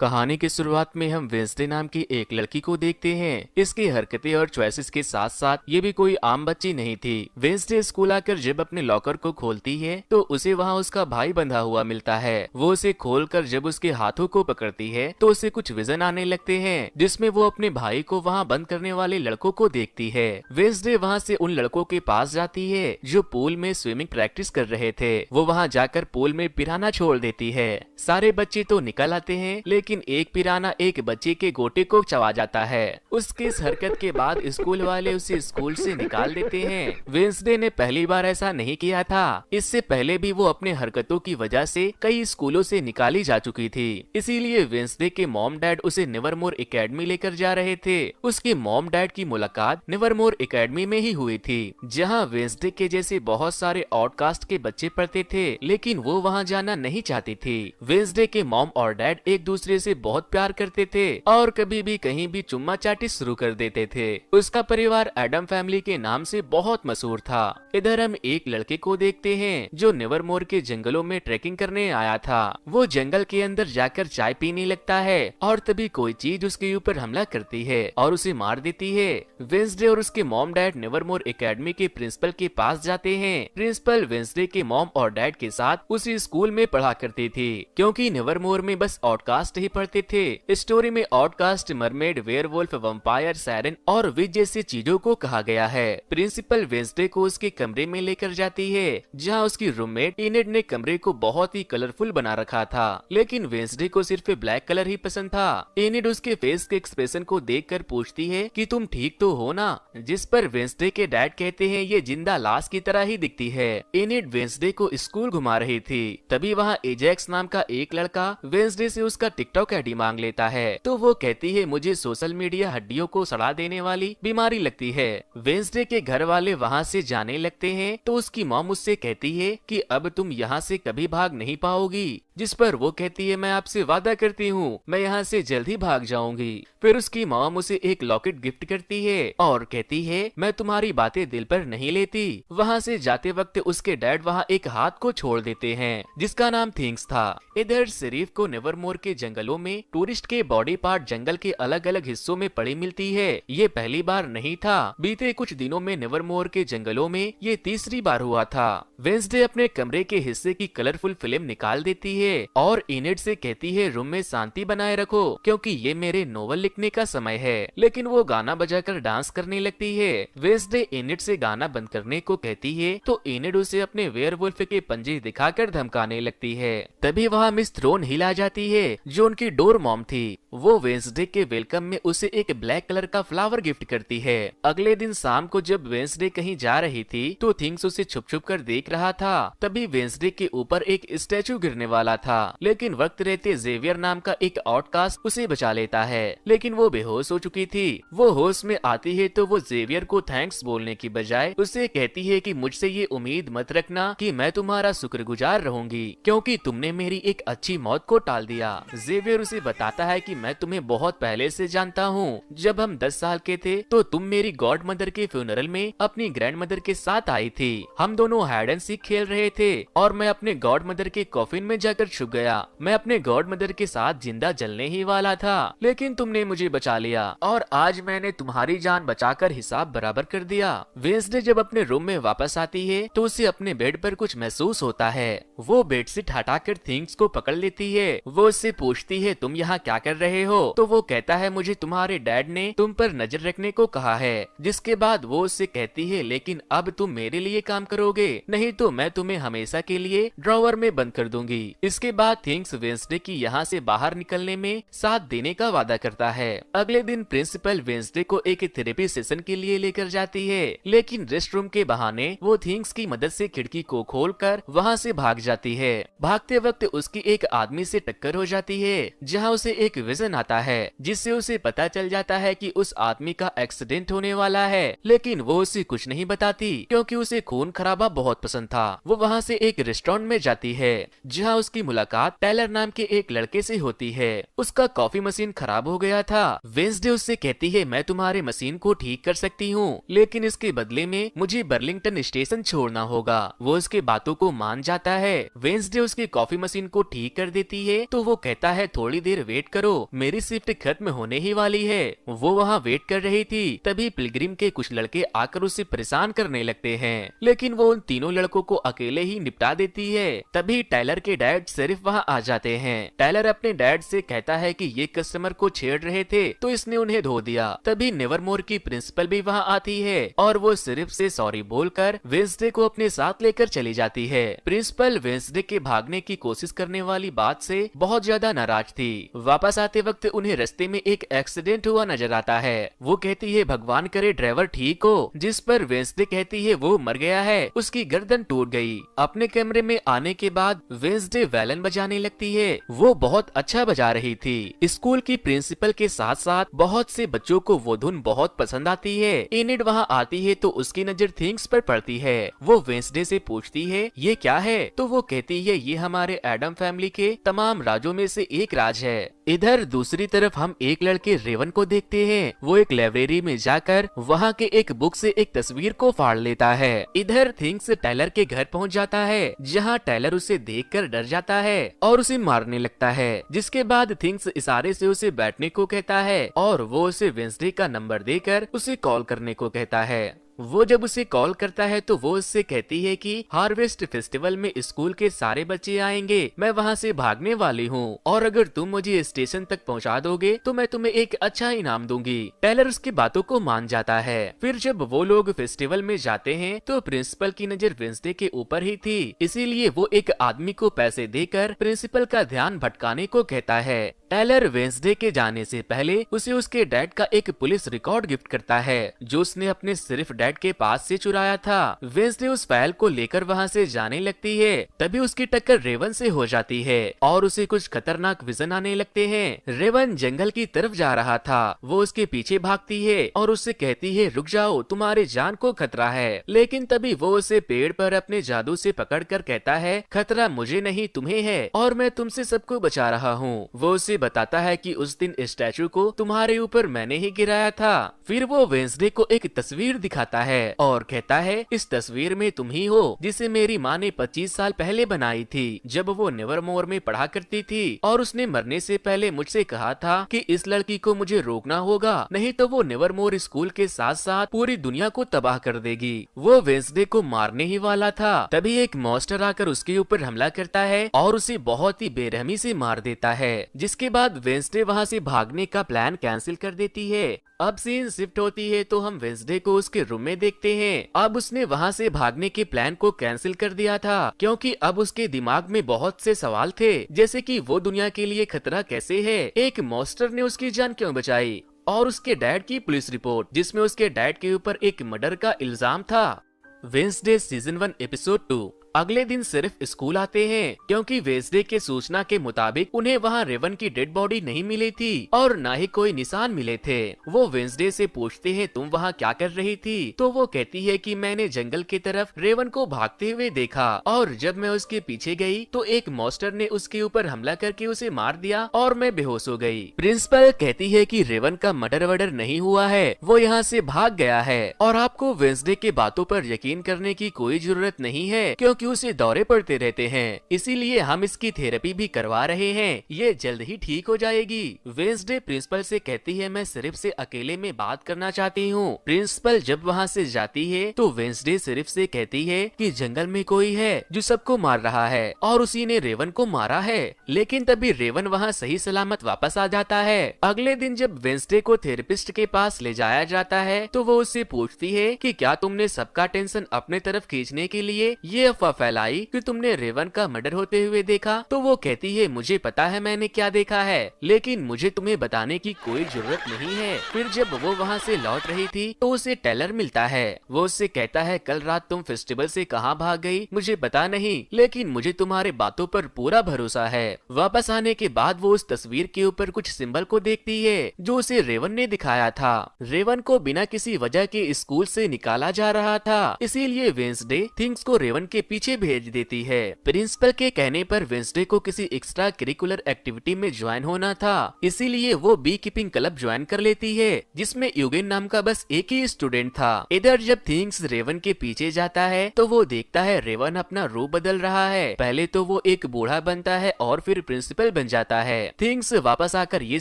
कहानी की शुरुआत में हम वेंसडे नाम की एक लड़की को देखते हैं। इसकी हरकतें और चॉइसेस के साथ साथ ये भी कोई आम बच्ची नहीं थी। वेंसडे स्कूल आकर जब अपने लॉकर को खोलती है तो उसे वहाँ उसका भाई बंधा हुआ मिलता है। वो उसे खोलकर जब उसके हाथों को पकड़ती है तो उसे कुछ विजन आने लगते हैं, जिसमें वो अपने भाई को वहाँ बंद करने वाले लड़कों को देखती है। वेंसडे वहाँ से उन लड़कों के पास जाती है जो पूल में स्विमिंग प्रैक्टिस कर रहे थे। वो वहाँ जाकर पूल में पिराना छोड़ देती है। सारे बच्चे तो निकल आते हैं, लेकिन एक पिराना एक बच्चे के गोटे को चबा जाता है। उसकी इस हरकत के बाद स्कूल वाले उसे स्कूल से निकाल देते हैं। वेंसडे ने पहली बार ऐसा नहीं किया था। इससे पहले भी वो अपने हरकतों की वजह से कई स्कूलों से निकाली जा चुकी थी। इसीलिए वेंसडे के मॉम डैड उसे नेवरमोर एकेडमी लेकर जा रहे थे। उसके मॉम डैड की मुलाकात नेवरमोर एकेडमी में ही हुई थी, जहाँ वेंसडे के जैसे बहुत सारे आउटकास्ट के बच्चे पढ़ते थे, लेकिन वो वहाँ जाना नहीं चाहती थी। वेंसडे के मॉम और डैड एक दूसरे से बहुत प्यार करते थे और कभी भी कहीं भी चुम्मा चाटी शुरू कर देते थे। उसका परिवार एडम फैमिली के नाम से बहुत मशहूर था। इधर हम एक लड़के को देखते हैं जो नेवरमोर के जंगलों में ट्रैकिंग करने आया था। वो जंगल के अंदर जाकर चाय पीने लगता है और तभी कोई चीज उसके ऊपर हमला करती है और उसे मार देती है। वेंसडे और उसके मॉम डैड नेवरमोर एकेडमी के प्रिंसिपल के पास जाते हैं। प्रिंसिपल वेंसडे के मॉम और डैड के साथ उसी स्कूल में पढ़ा करती थी, क्योंकि नेवरमोर में बस आउटकास्ट ही पढ़ते थे। स्टोरी में outcast mermaid, werewolf, vampire, siren और विच जैसी चीजों को कहा गया है। प्रिंसिपल वेंसडे को उसके कमरे में लेकर जाती है, जहां उसकी रूममेट इनेड ने कमरे को बहुत ही कलरफुल बना रखा था, लेकिन वेंसडे को सिर्फ ब्लैक कलर ही पसंद था। इनेड उसके फेस के एक्सप्रेशन को देखकर पूछती है कि तुम ठीक तो हो ना, जिस पर वेंसडे के डैड कहते हैं ये जिंदा लाश की तरह ही दिखती है। इनेड वेंसडे को स्कूल घुमा रही थी, तभी वहाँ एजेक्स नाम का एक लड़का वेंसडे से उसका टिकटॉक आईडी मांग लेता है। तो वो कहती है मुझे सोशल मीडिया हड्डियों को सड़ा देने वाली बीमारी लगती है। वेंसडे के घर वाले वहाँ से जाने लगते हैं तो उसकी मॉम उससे कहती है कि अब तुम यहाँ से कभी भाग नहीं पाओगी, जिस पर वो कहती है मैं आपसे वादा करती हूँ मैं यहाँ से जल्द ही भाग जाऊंगी। फिर उसकी मॉम उसे एक लॉकेट गिफ्ट करती है और कहती है मैं तुम्हारी बातें दिल पर नहीं लेती। वहाँ से जाते वक्त उसके डैड वहाँ एक हाथ को छोड़ देते हैं जिसका नाम थिंग्स था। इधर शरीफ को नेवरमोर के जंगलों में टूरिस्ट के बॉडी पार्ट जंगल के अलग अलग हिस्सों में पड़ी मिलती है। ये पहली बार नहीं था, बीते कुछ दिनों में नेवरमोर के जंगलों में ये तीसरी बार हुआ था। वेंसडे अपने कमरे के हिस्से की कलरफुल फिल्म निकाल देती है और इनेड से कहती है रूम में शांति बनाए रखो क्योंकि ये मेरे नोवेल लिखने का समय है। लेकिन वो गाना बजाकर डांस करने लगती है। वेंसडे इनेड से गाना बंद करने को कहती है तो इनेड उसे अपने वेयरवुल्फ के पंजे दिखाकर धमकाने लगती है। तभी वहाँ मिस थ्रोन हिल आ जाती है जो उनकी डोर मॉम थी। वो वेंसडे के वेलकम में उसे एक ब्लैक कलर का फ्लावर गिफ्ट करती है। अगले दिन शाम को जब वेंसडे कहीं जा रही थी तो थिंग्स उसे छुप छुप कर देख रहा था। तभी वेंसडे के ऊपर एक स्टैचू गिरने वाला था, लेकिन वक्त रहते जेवियर नाम का एक आउटकास्ट उसे बचा लेता है, लेकिन वो बेहोश हो चुकी थी। वो होश में आती है तो वो जेवियर को थैंक्स बोलने की बजाय उसे कहती है कि मुझसे ये उम्मीद मत रखना कि मैं तुम्हारा शुक्रगुजार रहूंगी क्योंकि तुमने मेरी एक अच्छी मौत को टाल दिया। जेवियर उसे बताता है कि मैं तुम्हें बहुत पहले से जानता हूँ। जब हम 10 साल के थे तो तुम मेरी गॉड मदर के फ्यूनरल में अपनी ग्रैंड मदर के साथ आई थी। हम दोनों हाइड एंड सीक खेल रहे थे और मैं अपने गॉड मदर के कॉफिन में जाकर छुप गया। मैं अपने गॉड मदर के साथ जिंदा जलने ही वाला था, लेकिन तुमने मुझे बचा लिया और आज मैंने तुम्हारी जान बचाकर हिसाब बराबर कर दिया। वेंसडे जब अपने रूम में वापस आती है तो उसे अपने बेड पर कुछ महसूस होता है। वो बेडशीट हटाकर थिंग्स को पकड़ लेती है। वो उससे पूछती है तुम यहाँ क्या कर रहे हो? तो वो कहता है मुझे तुम्हारे डैड ने तुम पर नजर रखने को कहा है। जिसके बाद वो उससे कहती है लेकिन अब तुम मेरे लिए काम करोगे, नहीं तो मैं तुम्हें हमेशा के लिए ड्रॉवर में बंद कर दूंगी। इसके बाद थिंग्स वेंसडे की यहाँ से बाहर निकलने में साथ देने का वादा करता है। अगले दिन प्रिंसिपल वेंसडे को एक थेरेपी सेशन के लिए लेकर जाती है, लेकिन रेस्ट रूम के बहाने वो थिंग्स की मदद से खिड़की को खोलकर वहाँ से भाग जाती है। भागते वक्त उसकी एक आदमी से टक्कर हो जाती है, जहाँ उसे एक विजन आता है जिससे उसे पता चल जाता है कि उस आदमी का एक्सीडेंट होने वाला है, लेकिन वो उसे कुछ नहीं बताती क्योंकि उसे खून खराबा बहुत पसंद था। वो वहाँ से एक रेस्टोरेंट में जाती है जहाँ उसकी उसकी मुलाकात टेलर नाम के एक लड़के से होती है। उसका कॉफी मशीन खराब हो गया था। वेंसडे उससे कहती है मैं तुम्हारे मशीन को ठीक कर सकती हूँ, लेकिन इसके बदले में मुझे बर्लिंगटन स्टेशन छोड़ना होगा। वो उसके बातों को मान जाता है। वेंसडे उसकी कॉफी मशीन को ठीक कर देती है तो वो कहता है थोड़ी देर वेट करो, मेरी शिफ्ट खत्म होने ही वाली है। वो वहाँ वेट कर रही थी, तभी पिलग्रिम के कुछ लड़के आकर उसे परेशान करने लगते हैं, लेकिन वो उन तीनों लड़कों को अकेले ही निपटा देती है। तभी टायलर के डैड सिर्फ वहाँ आ जाते हैं। टायलर अपने डैड से कहता है कि ये कस्टमर को छेड़ रहे थे तो इसने उन्हें धो दिया। तभी नेवरमोर की प्रिंसिपल भी वहाँ आती है और वो सिर्फ से सॉरी बोलकर वेंसडे को अपने साथ लेकर चली जाती है। प्रिंसिपल वेंसडे के भागने की कोशिश करने वाली बात से बहुत ज्यादा नाराज थी। वापस आते वक्त उन्हें रास्ते में एक एक्सीडेंट हुआ नजर आता है। वो कहती है भगवान करे ड्राइवर ठीक हो, जिस पर वेंसडे कहती है वो मर गया है, उसकी गर्दन टूट गई। अपने कमरे में आने के बाद वेंसडे वैलन बजाने लगती है। वो बहुत अच्छा बजा रही थी। स्कूल की प्रिंसिपल के साथ साथ बहुत से बच्चों को वो धुन बहुत पसंद आती है। एनिड वहाँ आती है तो उसकी नजर थिंग्स पर पड़ती है। वो वेंसडे से पूछती है ये क्या है, तो वो कहती है ये हमारे एडम फैमिली के तमाम राजों में से एक राज है। इधर दूसरी तरफ हम एक लड़के रेवन को देखते हैं। वो एक लाइब्रेरी में जाकर वहाँ के एक बुक से एक तस्वीर को फाड़ लेता है। इधर थिंग्स टायलर के घर पहुँच जाता है, जहाँ टायलर उसे देखकर डर जाता है और उसे मारने लगता है। जिसके बाद थिंग्स इशारे से उसे बैठने को कहता है और वो उसे वेंसडे का नंबर देकर उसे कॉल करने को कहता है। वो जब उसे कॉल करता है तो वो उससे कहती है कि हार्वेस्ट फेस्टिवल में स्कूल के सारे बच्चे आएंगे, मैं वहाँ से भागने वाली हूँ और अगर तुम मुझे स्टेशन तक पहुँचा दोगे तो मैं तुम्हें एक अच्छा इनाम दूंगी। टेलर उसकी बातों को मान जाता है। फिर जब वो लोग फेस्टिवल में जाते हैं तो प्रिंसिपल की नजर वेंसडे के ऊपर ही थी, इसीलिए वो एक आदमी को पैसे देकर प्रिंसिपल का ध्यान भटकाने को कहता है। टेलर वेंसडे के जाने से पहले उसे उसके डैड का एक पुलिस रिकॉर्ड गिफ्ट करता है, जो उसने अपने सिर्फ डैड के पास से चुराया था। वेंसडे उस फाइल को लेकर वहाँ से जाने लगती है, तभी उसकी टक्कर रेवन से हो जाती है और उसे कुछ खतरनाक विजन आने लगते हैं। रेवन जंगल की तरफ जा रहा था। वो उसके पीछे भागती है और उससे कहती है रुक जाओ, तुम्हारे जान को खतरा है। लेकिन तभी वो उसे पेड़ पर अपने जादू से पकड़कर कहता है खतरा मुझे नहीं तुम्हें है और मैं तुमसे सबको बचा रहा हूँ। वो उसे बताता है कि उस दिन स्टैचू को तुम्हारे ऊपर मैंने ही गिराया था। फिर वो वेंसडे को एक तस्वीर दिखाता है और कहता है इस तस्वीर में तुम ही हो जिसे मेरी माँ ने 25 साल पहले बनाई थी, जब वो नेवरमोर में पढ़ा करती थी और उसने मरने से पहले मुझसे कहा था कि इस लड़की को मुझे रोकना होगा, नहीं तो वो नेवरमोर स्कूल के साथ साथ पूरी दुनिया को तबाह कर देगी। वो वेंसडे को मारने ही वाला था, तभी एक मॉन्स्टर आकर उसके ऊपर हमला करता है और उसे बहुत ही बेरहमी से मार देता है। जिसके बाद वेंसडे वहाँ से भागने का प्लान कैंसिल कर देती है। अब सीन शिफ्ट होती है तो हम वेंसडे को उसके रूम में देखते हैं। अब उसने वहाँ से भागने के प्लान को कैंसिल कर दिया था, क्योंकि अब उसके दिमाग में बहुत से सवाल थे, जैसे कि वो दुनिया के लिए खतरा कैसे है, एक मॉन्स्टर ने उसकी जान क्यों बचाई, और उसके डैड की पुलिस रिपोर्ट जिसमें उसके डैड के ऊपर एक मर्डर का इल्जाम था। Wednesday season 1 episode 2। अगले दिन सिर्फ स्कूल आते हैं, क्योंकि वेंसडे के सूचना के मुताबिक उन्हें वहाँ रेवन की डेड बॉडी नहीं मिली थी और न ही कोई निशान मिले थे। वो वेंसडे से पूछते हैं तुम वहाँ क्या कर रही थी, तो वो कहती है कि मैंने जंगल की तरफ रेवन को भागते हुए देखा और जब मैं उसके पीछे गई तो एक मॉन्स्टर ने उसके ऊपर हमला करके उसे मार दिया और मैं बेहोश हो गई। प्रिंसिपल कहती है कि रेवन का मर्डर वर्डर नहीं हुआ है, वो यहाँ से भाग गया है और आपको वेंसडे के बातों पर यकीन करने की कोई जरूरत नहीं है, क्योंकि उसे दौरे पड़ते रहते हैं, इसीलिए हम इसकी थेरेपी भी करवा रहे हैं, ये जल्द ही ठीक हो जाएगी। वेंसडे प्रिंसिपल से कहती है मैं सिर्फ से अकेले में बात करना चाहती हूँ। प्रिंसिपल जब वहाँ से जाती है तो वेंसडे सिर्फ से कहती है कि जंगल में कोई है जो सबको मार रहा है और उसी ने रेवन को मारा है, लेकिन तभी रेवन वहाँ सही सलामत वापस आ जाता है। अगले दिन जब वेंसडे को थेरेपिस्ट के पास ले जाया जाता है तो वो उससे पूछती है कि क्या तुमने सबका टेंशन अपने तरफ खींचने के लिए ये अफवाह फैलाई कि तुमने रेवन का मर्डर होते हुए देखा। तो वो कहती है मुझे पता है मैंने क्या देखा है, लेकिन मुझे तुम्हें बताने की कोई जरूरत नहीं है। फिर जब वो वहाँ से लौट रही थी तो उसे टेलर मिलता है। वो उससे कहता है कल रात तुम फेस्टिवल से कहाँ भाग गई मुझे पता नहीं, लेकिन मुझे तुम्हारे बातों पर पूरा भरोसा है। वापस आने के बाद वो उस तस्वीर के ऊपर कुछ सिंबल को देखती है जो उसे रेवन ने दिखाया था। रेवन को बिना किसी वजह के स्कूल से निकाला जा रहा था, इसीलिए वेंसडे थिंग्स को रेवन के पीछे पीछे भेज देती है। प्रिंसिपल के कहने पर वेंसडे को किसी एक्स्ट्रा करिकुलर एक्टिविटी में ज्वाइन होना था, इसीलिए वो बी कीपिंग क्लब ज्वाइन कर लेती है, जिसमें यूगेन नाम का बस एक ही स्टूडेंट था। इधर जब थिंग्स रेवन के पीछे जाता है तो वो देखता है रेवन अपना रूप बदल रहा है। पहले तो वो एक बूढ़ा बनता है और फिर प्रिंसिपल बन जाता है। थिंग्स वापस आकर ये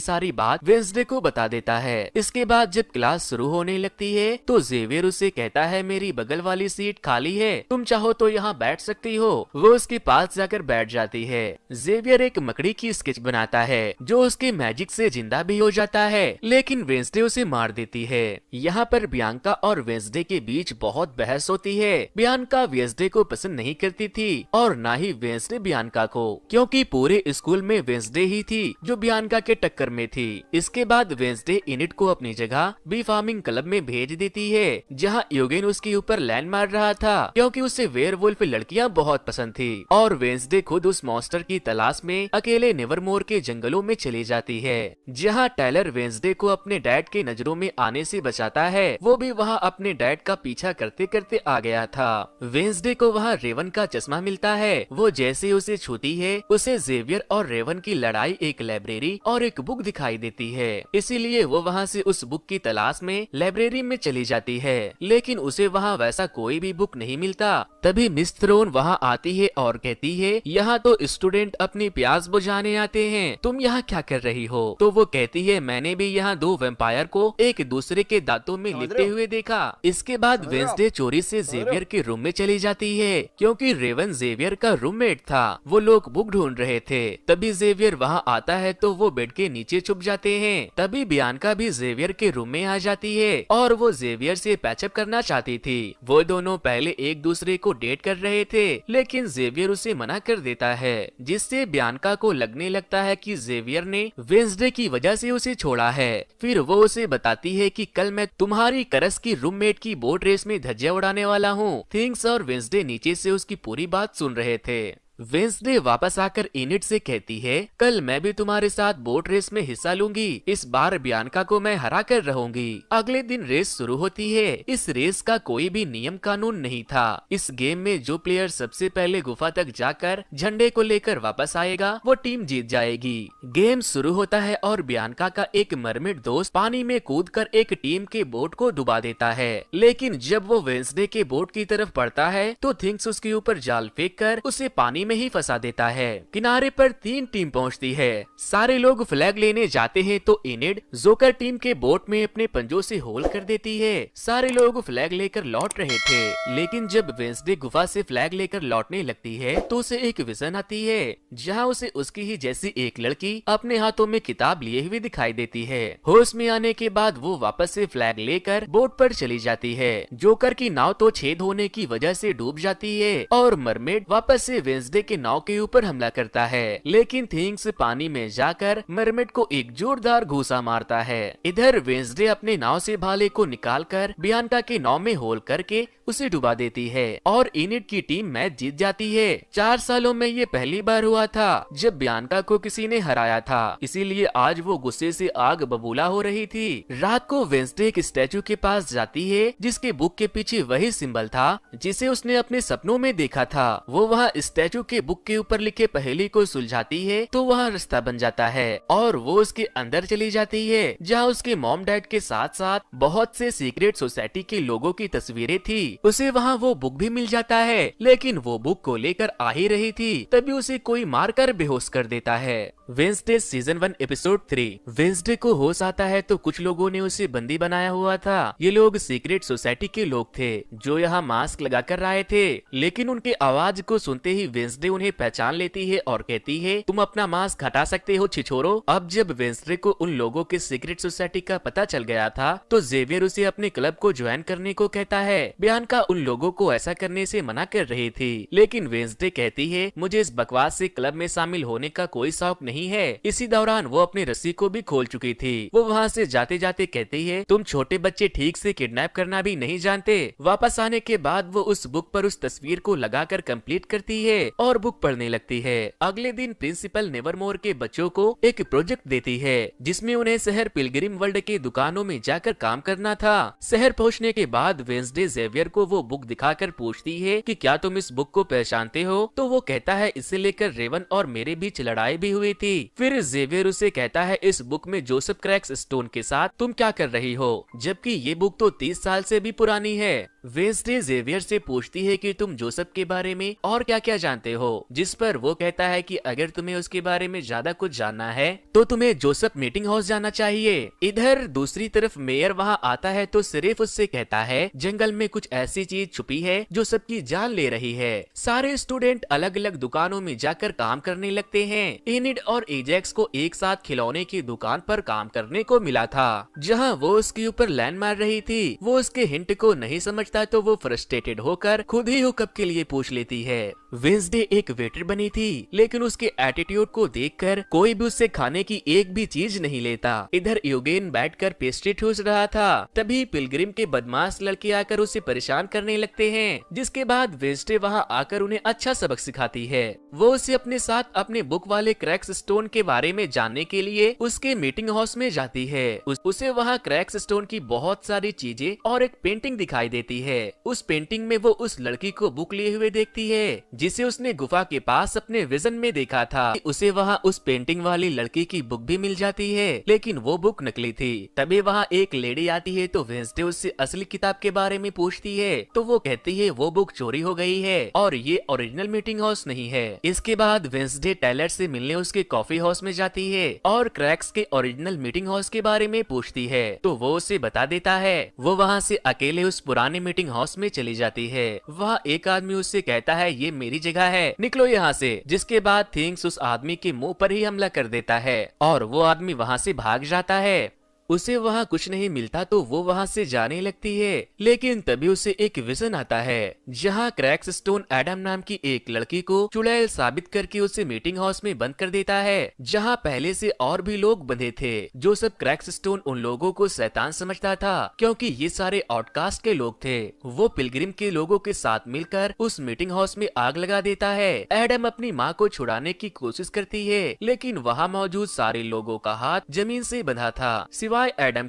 सारी बात वेंसडे को बता देता है। इसके बाद जब क्लास शुरू होने लगती है तो जेवियर उसे कहता है मेरी बगल वाली सीट खाली है, तुम चाहो तो यहाँ बैठ सकती हो। वो उसके पास जाकर बैठ जाती है। जेवियर एक मकड़ी की स्केच बनाता है जो उसके मैजिक से जिंदा भी हो जाता है, लेकिन वेंसडे उसे मार देती है। यहाँ पर बियांका और वेंसडे के बीच बहुत बहस होती है। बियांका वेंसडे को पसंद नहीं करती थी और ना ही वेंसडे बियांका को, क्योंकि पूरे स्कूल में वेंसडे ही थी जो बियांका के टक्कर में थी। इसके बाद वेंसडे इनिट को अपनी जगह बी फार्मिंग क्लब में भेज देती है, जहाँ यूगेन उसके ऊपर लैंड मार रहा था क्योंकि उसे वेयरवुल्फ लड़कियां बहुत पसंद थी। और वेंसडे खुद उस मॉन्स्टर की तलाश में अकेले नेवरमोर के जंगलों में चली जाती है, जहाँ टायलर वेंसडे को अपने डैड के नजरों में आने से बचाता है। वो भी वहाँ अपने डैड का पीछा करते करते आ गया था। वेंसडे को वहाँ रेवन का चश्मा मिलता है। वो जैसे उसे छूती है उसे जेवियर और रेवन की लड़ाई एक लाइब्रेरी और एक बुक दिखाई देती है, इसीलिए वो वहाँ से उस बुक की तलाश में लाइब्रेरी में चली जाती है, लेकिन उसे वहाँ वैसा कोई भी बुक नहीं मिलता। तभी मिस थ्रोन वहाँ आती है और कहती है यहाँ तो स्टूडेंट अपनी प्यास बुझाने आते हैं, तुम यहाँ क्या कर रही हो? तो वो कहती है मैंने भी यहाँ दो वैम्पायर को एक दूसरे के दांतों में लिपटे हुए देखा। इसके बाद वेंसडे चोरी से जेवियर के रूम में चली जाती है, क्योंकि रेवन जेवियर का रूममेट था। वो लोग बुक ढूंढ रहे थे। तभी जेवियर वहाँ आता है तो वो बेड के नीचे छुप जाते हैं। तभी बियांका भी जेवियर के रूम में आ जाती है और वो जेवियर से पैचअप करना चाहती थी। वो दोनों पहले एक दूसरे को डेट कर रहे थे, लेकिन जेवियर उसे मना कर देता है, जिससे बियांका को लगने लगता है कि जेवियर ने वेंसडे की वजह से उसे छोड़ा है। फिर वो उसे बताती है कि कल मैं तुम्हारी करस की रूममेट की बोट रेस में धज्जियां उड़ाने वाला हूँ। थिंग्स और वेंसडे नीचे से उसकी पूरी बात सुन रहे थे। वेंसडे वापस आकर इनिट से कहती है कल मैं भी तुम्हारे साथ बोट रेस में हिस्सा लूंगी, इस बार बियांका को मैं हरा कर रहूंगी। अगले दिन रेस शुरू होती है। इस रेस का कोई भी नियम कानून नहीं था। इस गेम में जो प्लेयर सबसे पहले गुफा तक जाकर झंडे को लेकर वापस आएगा वो टीम जीत जाएगी। गेम शुरू होता है और बियांका का एक मरमिड दोस्त पानी में कूदकर एक टीम के बोट को डुबा देता है, लेकिन जब वो वेंसडे के बोट की तरफ बढ़ता है तो थिंग्स उसके ऊपर जाल फेंक कर उसे पानी में ही फंसा देता है। किनारे पर 3 टीम पहुंचती है। सारे लोग फ्लैग लेने जाते हैं तो इनिड जोकर टीम के बोट में अपने पंजों से होल कर देती है। सारे लोग फ्लैग लेकर लौट रहे थे, लेकिन जब वेंसडे गुफा से फ्लैग लेकर लौटने लगती है तो उसे एक विजन आती है, जहां उसे उसकी ही जैसी एक लड़की अपने हाथों में किताब लिए हुए दिखाई देती है। होश में आने के बाद वो वापस से फ्लैग लेकर बोट पर चली जाती है। जोकर की नाव तो छेद होने की वजह से डूब जाती है और मरमेड वापस से वेंसडे के नाव के ऊपर हमला करता है, लेकिन थिंग्स पानी में जाकर मरमेड को एक जोरदार घूसा मारता है। इधर वेंसडे अपने नाव से भाले को निकालकर बियांका के नाव में होल करके उसे डुबा देती है और इनिट की टीम मैच जीत जाती है। 4 सालों में ये पहली बार हुआ था जब बियांका को किसी ने हराया था, इसीलिए आज वो गुस्से से आग बबूला हो रही थी। रात को वेंसडे एक स्टैचू के पास जाती है जिसके बुक के पीछे वही सिंबल था जिसे उसने अपने सपनों में देखा था। वो वहाँ स्टैचू के बुक के ऊपर लिखे पहेली को सुलझाती है तो वहाँ रास्ता बन जाता है और वो उसके अंदर चली जाती है, जहाँ उसके मॉम डैड के साथ साथ बहुत से सीक्रेट सोसाइटी के लोगों की तस्वीरें थी। उसे वहाँ वो बुक भी मिल जाता है, लेकिन वो बुक को लेकर आ ही रही थी तभी उसे कोई मारकर बेहोश कर देता है। Wednesday season 1 episode 3। वेंसडे को होश आता है तो कुछ लोगों ने उसे बंदी बनाया हुआ था। ये लोग सीक्रेट सोसाइटी के लोग थे जो यहाँ मास्क लगा कर आए थे, लेकिन उनके आवाज को सुनते ही वेंसडे उन्हें पहचान लेती है और कहती है तुम अपना मास्क हटा सकते हो छिछोरो। अब जब वेंसडे को उन लोगों के सीक्रेट सोसाइटी का पता चल गया था तो जेवियर उसे अपने क्लब को ज्वाइन करने को कहता है। बियांका उन लोगों को ऐसा करने से मना कर रही थी, लेकिन वेंसडे कहती है मुझे इस बकवास से क्लब में शामिल होने का कोई शौक नहीं है। इसी दौरान वो अपनी रस्सी को भी खोल चुकी थी। वो वहाँ से जाते जाते कहती है तुम छोटे बच्चे ठीक से किडनैप करना भी नहीं जानते। वापस आने के बाद वो उस बुक पर उस तस्वीर को लगाकर कंप्लीट करती है और बुक पढ़ने लगती है। अगले दिन प्रिंसिपल नेवरमोर के बच्चों को एक प्रोजेक्ट देती है जिसमें उन्हें शहर पिलग्रिम वर्ल्ड के दुकानों में जाकर काम करना था। शहर पहुंचने के बाद वेंसडे जेवियर को वो बुक दिखाकर पूछती है कि क्या तुम इस बुक को पहचानते हो, तो वो कहता है इसे लेकर रेवन और मेरे बीच लड़ाई भी हुई थी। फिर जेवियर उसे कहता है इस बुक में जोसेफ क्रैक्स स्टोन के साथ तुम क्या कर रही हो, जबकि ये बुक तो 30 साल से भी पुरानी है। वेंसडे जेवियर से पूछती है कि तुम जोसेफ के बारे में और क्या क्या जानते हो, जिस पर वो कहता है कि अगर तुम्हें उसके बारे में ज्यादा कुछ जानना है तो तुम्हें जोसेफ मीटिंग हाउस जाना चाहिए। इधर दूसरी तरफ मेयर वहां आता है तो सिर्फ उससे कहता है जंगल में कुछ ऐसी चीज छुपी है जो सबकी जान ले रही है। सारे स्टूडेंट अलग अलग दुकानों में जाकर काम करने लगते हैं। एनिड और एजेक्स को एक साथ खिलौने की दुकान पर काम करने को मिला था, जहां वो उसके ऊपर लैंड मार रही थी। वो उसके हिंट को नहीं समझता तो वो फ्रस्ट्रेटेड होकर खुद ही हुकअप के लिए पूछ लेती है। वेंसडे एक वेटर बनी थी, लेकिन उसके एटीट्यूड को देखकर कोई भी उससे खाने की एक भी चीज नहीं लेता। इधर यूगेन बैठकर पेस्ट्री ठूस रहा था, तभी पिलग्रिम के बदमाश लड़के आकर उसे परेशान करने लगते हैं, जिसके बाद वेंसडे वहां आकर उन्हें अच्छा सबक सिखाती है। वो उसे अपने साथ अपने बुक वाले क्रैक्स स्टोन के बारे में जानने के लिए उसके मीटिंग हाउस में जाती है। उसे वहाँ क्रैक्स स्टोन की बहुत सारी चीजें और एक पेंटिंग दिखाई देती है। उस पेंटिंग में वो उस लड़की को बुक लिए हुए देखती है जिसे उसने गुफा के पास अपने विजन में देखा था। उसे वहाँ उस पेंटिंग वाली लड़की की बुक भी मिल जाती है, लेकिन वो बुक नकली थी। तभी वहाँ एक लेडी आती है तो वेंसडे उससे असली किताब के बारे में पूछती है, तो वो कहती है वो बुक चोरी हो गई है और ये ओरिजिनल मीटिंग हाउस नहीं है। इसके बाद वेंसडे टेलर से मिलने उसके कॉफी हाउस में जाती है और क्रैक्स के ओरिजिनल मीटिंग हाउस के बारे में पूछती है, तो वो उसे बता देता है। वो वहाँ से अकेले उस पुराने मीटिंग हाउस में चली जाती है। वहाँ एक आदमी उससे कहता है ये मेरी जगह है, निकलो यहाँ से। जिसके बाद थिंग्स उस आदमी के मुंह पर ही हमला कर देता है और वो आदमी वहाँ से भाग जाता है। उसे वहाँ कुछ नहीं मिलता तो वो वहाँ से जाने लगती है, लेकिन तभी उसे एक विजन आता है जहाँ क्रैक्स स्टोन एडम नाम की एक लड़की को चुड़ैल साबित करके उसे मीटिंग हाउस में बंद कर देता है, जहाँ पहले से और भी लोग बंधे थे। जो सब क्रैक्स स्टोन उन लोगों को शैतान समझता था क्योंकि ये सारे आउटकास्ट के लोग थे। वो पिलग्रिम के लोगों के साथ मिलकर उस मीटिंग हाउस में आग लगा देता है। एडम अपनी माँ को छुड़ाने की कोशिश करती है, लेकिन वहाँ मौजूद सारे लोगों का हाथ जमीन से बंधा था सिवाय एडम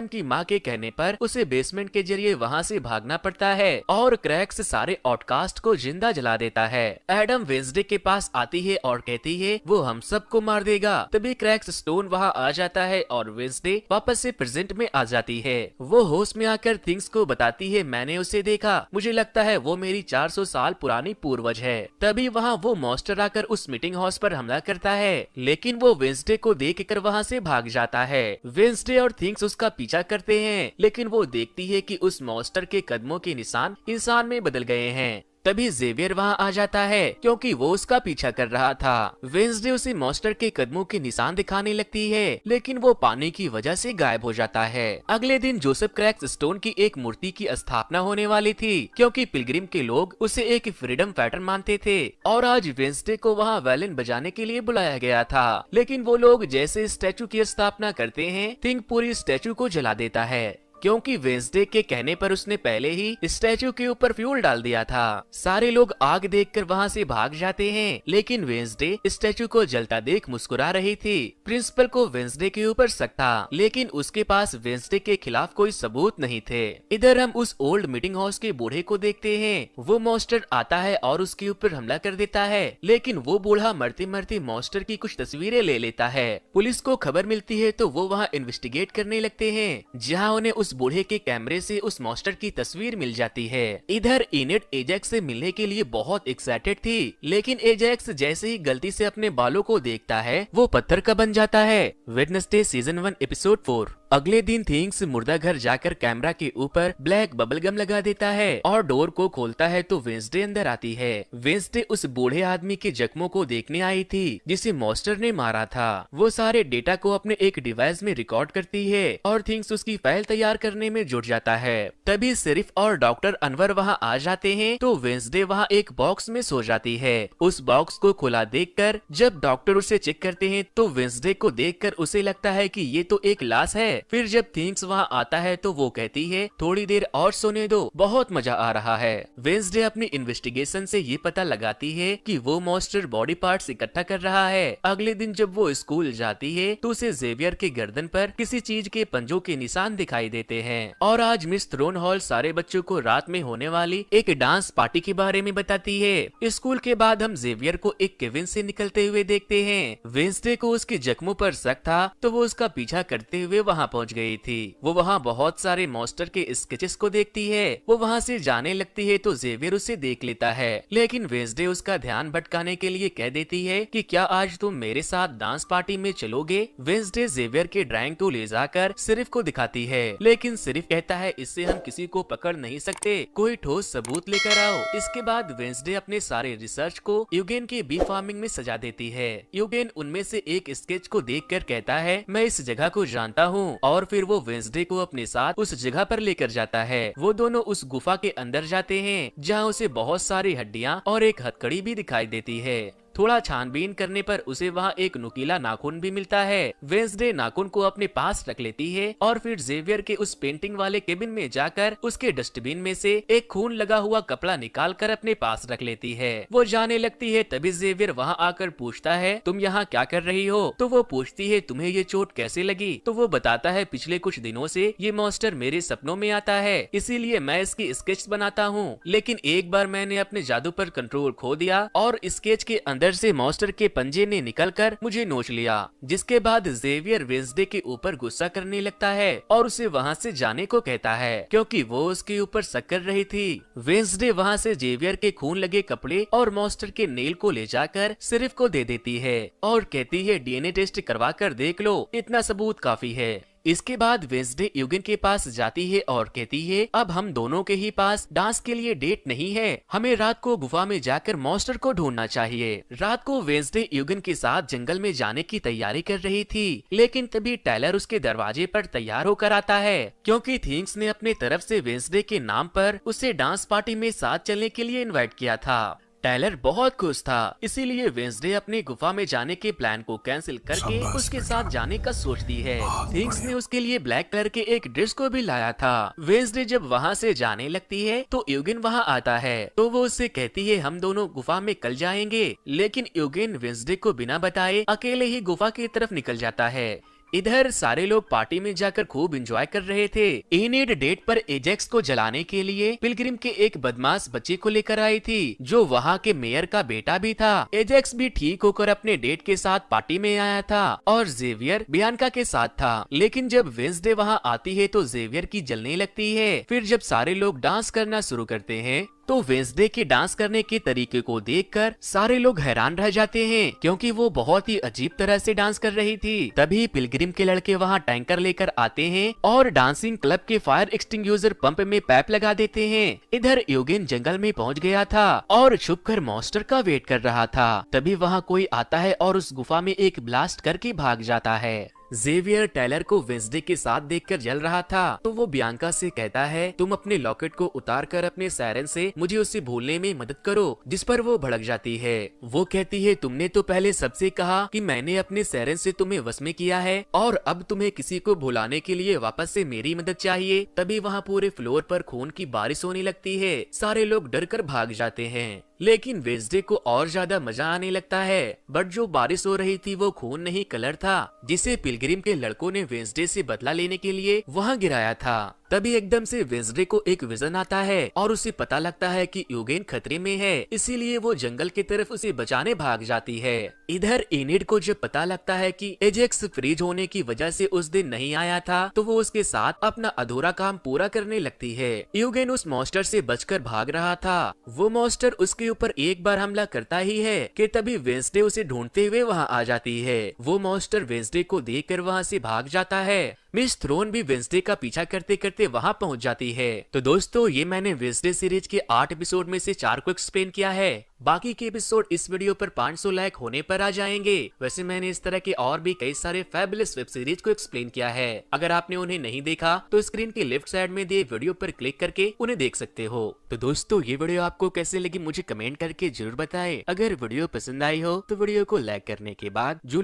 की माँ के कहने पर उसे बेसमेंट के जरिए वहाँ से भागना पड़ता है और क्रैक्स सारे आउटकास्ट को जिंदा जला देता है। एडम वेंसडे के पास आती है और कहती है वो हम सबको मार देगा। तभी क्रैक्स स्टोन वहाँ आ जाता है और वेंसडे वापस से प्रेजेंट में आ जाती है। वो होश में आकर थिंग्स को बताती है मैंने उसे देखा, मुझे लगता है वो मेरी 400 साल पुरानी पूर्वज है। तभी वहाँ वो मॉन्स्टर आकर उस मीटिंग हाउस पर हमला करता है, लेकिन वो वेंसडे को देखकर वहाँ से भाग जाता है। वेंसडे और थिंग्स उसका पीछा करते हैं, लेकिन वो देखती है कि उस मॉन्स्टर के कदमों के निशान इंसान में बदल गए हैं। तभी जेवियर वहाँ आ जाता है क्योंकि वो उसका पीछा कर रहा था। वेंसडे उसे मॉन्स्टर के कदमों के निशान दिखाने लगती है, लेकिन वो पानी की वजह से गायब हो जाता है। अगले दिन जोसेफ क्रैक्स स्टोन की एक मूर्ति की स्थापना होने वाली थी क्योंकि पिलग्रिम के लोग उसे एक फ्रीडम फाइटर मानते थे और आज वेंसडे को वहाँ वायलिन बजाने के लिए बुलाया गया था। लेकिन वो लोग जैसे स्टैचू की स्थापना करते हैं, थिंक पूरी स्टैचू को जला देता है क्योंकि वेंसडे के कहने पर उसने पहले ही स्टैचू के ऊपर फ्यूल डाल दिया था। सारे लोग आग देखकर वहाँ से भाग जाते हैं, लेकिन वेंसडे स्टैचू को जलता देख मुस्कुरा रही थी। प्रिंसिपल को वेंसडे के ऊपर शक था, लेकिन उसके पास वेंसडे के खिलाफ कोई सबूत नहीं थे। इधर हम उस ओल्ड मीटिंग हाउस के बूढ़े को देखते हैं। वो मॉन्स्टर आता है और उसके ऊपर हमला कर देता है, लेकिन वो बूढ़ा मरते मरते मॉन्स्टर की कुछ तस्वीरें ले लेता है। पुलिस को खबर मिलती है तो वो वहाँ इन्वेस्टिगेट करने लगते हैं, जहाँ उन्हें उस बूढ़े के कैमरे से उस मॉन्स्टर की तस्वीर मिल जाती है। इधर एनिड एजेक्स से मिलने के लिए बहुत एक्साइटेड थी, लेकिन एजेक्स जैसे ही गलती से अपने बालों को देखता है वो पत्थर का बन जाता है। Wednesday season 1 episode 4। अगले दिन थिंग्स मुर्दा घर जाकर कैमरा के ऊपर ब्लैक बबल गम लगा देता है और डोर को खोलता है तो वेंसडे अंदर आती है। वेंसडे उस बूढ़े आदमी के जख्मों को देखने आई थी जिसे मॉन्स्टर ने मारा था। वो सारे डेटा को अपने एक डिवाइस में रिकॉर्ड करती है और थिंग्स उसकी फाइल तैयार करने में जुट जाता है। तभी सिर्फ और डॉक्टर अनवर वहाँ आ जाते हैं तो वेंसडे वहाँ एक बॉक्स में सो जाती है। उस बॉक्स को खुला देखकर जब डॉक्टर उसे चेक करते हैं तो वेंसडे को देखकर उसे लगता है कि ये तो एक लाश है। फिर जब थिंग्स वहाँ आता है तो वो कहती है थोड़ी देर और सोने दो, बहुत मजा आ रहा है। वेंसडे अपनी इन्वेस्टिगेशन से ये पता लगाती है कि वो मॉन्स्टर बॉडी पार्ट्स इकट्ठा कर रहा है। अगले दिन जब वो स्कूल जाती है तो उसे जेवियर के गर्दन पर किसी चीज के पंजों के निशान दिखाई देते हैं। और आज मिस थ्रोन हॉल सारे बच्चों को रात में होने वाली एक डांस पार्टी के बारे में बताती है। स्कूल के बाद हम जेवियर को एक केबिन से निकलते हुए देखते हैं। वेंसडे को उसके जख्मों पर शक था तो वो उसका पीछा करते हुए वहाँ पहुँच गई थी। वो वहाँ बहुत सारे मॉन्स्टर के स्केचेस को देखती है। वो वहाँ से जाने लगती है तो जेवियर उसे देख लेता है, लेकिन वेंसडे उसका ध्यान भटकाने के लिए कह देती है कि क्या आज तुम मेरे साथ डांस पार्टी में चलोगे। वेंसडे जेवियर के ड्राइंग को ले जाकर सिर्फ को दिखाती है, लेकिन सिर्फ कहता है इससे हम किसी को पकड़ नहीं सकते, कोई ठोस सबूत लेकर आओ। इसके बाद वेंसडे अपने सारे रिसर्च को यूगेन के बी फार्मिंग में सजा देती है। यूगेन उनमें से एक स्केच को देखकर कहता है मैं इस जगह को जानता हूँ, और फिर वो वेंसडे को अपने साथ उस जगह पर लेकर जाता है। वो दोनों उस गुफा के अंदर जाते हैं जहाँ उसे बहुत सारी हड्डियाँ और एक हथकड़ी भी दिखाई देती है। थोड़ा छानबीन करने पर उसे वहाँ एक नुकीला नाखून भी मिलता है। वेंसडे नाखून को अपने पास रख लेती है और फिर जेवियर के उस पेंटिंग वाले केबिन में जाकर उसके डस्टबिन में से एक खून लगा हुआ कपड़ा निकाल कर अपने पास रख लेती है। वो जाने लगती है तभी जेवियर वहाँ आकर पूछता है तुम यहाँ क्या कर रही हो। तो वो पूछती है तुम्हें ये चोट कैसे लगी। तो वो बताता है पिछले कुछ दिनों से ये मॉन्स्टर मेरे सपनों में आता है, इसीलिए मैं इसकी स्केच बनाता हूँ, लेकिन एक बार मैंने अपने जादू पर कंट्रोल खो दिया और स्केच के अंदर से मॉन्स्टर के पंजे ने निकलकर मुझे नोच लिया। जिसके बाद जेवियर वेंसडे के ऊपर गुस्सा करने लगता है और उसे वहाँ से जाने को कहता है क्योंकि वो उसके ऊपर शक कर रही थी। वेंसडे वहाँ से जेवियर के खून लगे कपड़े और मॉन्स्टर के नेल को ले जाकर सिर्फ को दे देती है और कहती है डीएनए टेस्ट करवा कर देख लो, इतना सबूत काफी है। इसके बाद वेंसडे यूगेन के पास जाती है और कहती है अब हम दोनों के ही पास डांस के लिए डेट नहीं है, हमें रात को गुफा में जाकर मॉन्स्टर को ढूंढना चाहिए। रात को वेंसडे यूगेन के साथ जंगल में जाने की तैयारी कर रही थी, लेकिन तभी टायलर उसके दरवाजे पर तैयार होकर आता है क्योंकि थिंग्स ने अपने तरफ से वेंसडे के नाम पर उसे डांस पार्टी में साथ चलने के लिए इन्वाइट किया था। टायलर बहुत खुश था, इसीलिए वेंसडे अपनी गुफा में जाने के प्लान को कैंसिल करके उसके साथ जाने का सोचती है। थिंग्स ने उसके लिए ब्लैक कलर के एक ड्रेस को भी लाया था। वेंसडे जब वहाँ से जाने लगती है तो यूगेन वहाँ आता है, तो वो उससे कहती है हम दोनों गुफा में कल जाएंगे, लेकिन यूगेन वेंसडे को बिना बताए अकेले ही गुफा की तरफ निकल जाता है। इधर सारे लोग पार्टी में जाकर खूब एंजॉय कर रहे थे। एनिड डेट पर एजेक्स को जलाने के लिए पिलग्रिम के एक बदमाश बच्चे को लेकर आई थी जो वहाँ के मेयर का बेटा भी था। एजेक्स भी ठीक होकर अपने डेट के साथ पार्टी में आया था और जेवियर बियांका के साथ था, लेकिन जब वेंसडे वहाँ आती है तो जेवियर की जलने लगती है। फिर जब सारे लोग डांस करना शुरू करते हैं तो वेंसडे के डांस करने के तरीके को देखकर सारे लोग हैरान रह जाते हैं क्योंकि वो बहुत ही अजीब तरह से डांस कर रही थी। तभी पिलग्रिम के लड़के वहाँ टैंकर लेकर आते हैं और डांसिंग क्लब के फायर एक्सटिंग्विशर पंप में पाइप लगा देते हैं। इधर यूगेन जंगल में पहुँच गया था और छुपकर मॉन्स्टर का वेट कर रहा था। तभी वहाँ कोई आता है और उस गुफा में एक ब्लास्ट करके भाग जाता है। जेवियर टायलर को वेंसडे के साथ देखकर जल रहा था, तो वो बियांका से कहता है तुम अपने लॉकेट को उतार कर अपने सायरन से मुझे उसे भूलने में मदद करो, जिस पर वो भड़क जाती है। वो कहती है तुमने तो पहले सबसे कहा कि मैंने अपने सायरन से तुम्हें वश में किया है और अब तुम्हें किसी को भुलाने के लिए वापस से मेरी मदद चाहिए। तभी वहाँ पूरे फ्लोर पर खून की बारिश होने लगती है। सारे लोग डर कर भाग जाते हैं, लेकिन वेंसडे को और ज्यादा मजा आने लगता है। बट जो बारिश हो रही थी वो खून नहीं कलर था, जिसे पिलग्रिम के लड़कों ने वेंसडे से बदला लेने के लिए वहाँ गिराया था। तभी एकदम से वेंसडे को एक विजन आता है और उसे पता लगता है कि यूगेन खतरे में है, इसीलिए वो जंगल की तरफ उसे बचाने भाग जाती है। इधर एनिड को जब पता लगता है कि एजेक्स फ्रीज होने की वजह से उस दिन नहीं आया था, तो वो उसके साथ अपना अधूरा काम पूरा करने लगती है। यूगेन उस मॉन्स्टर से बचकर भाग रहा था। वो मॉन्स्टर उसके ऊपर एक बार हमला करता ही है कि तभी वेंसडे उसे ढूंढते हुए वहाँ आ जाती है। वो मॉन्स्टर वेंसडे को देखकर वहाँ से भाग जाता है। मिस थ्रोन भी वेंसडे का पीछा करते करते वहाँ पहुँच जाती है। तो दोस्तों ये मैंने वेंसडे सीरीज के 8 एपिसोड में से 4 को एक्सप्लेन किया है। बाकी के एपिसोड इस वीडियो पर 500 लाइक होने पर आ जाएंगे। वैसे मैंने इस तरह के और भी कई सारे फैबुलस वेब सीरीज को एक्सप्लेन किया है। अगर आपने उन्हें नहीं देखा तो स्क्रीन के लेफ्ट साइड में दिए वीडियो पर क्लिक करके उन्हें देख सकते हो। तो दोस्तों ये वीडियो आपको कैसे लगी मुझे कमेंट करके जरूर बताएं। अगर वीडियो पसंद आई हो तो वीडियो को लाइक करने के बाद जो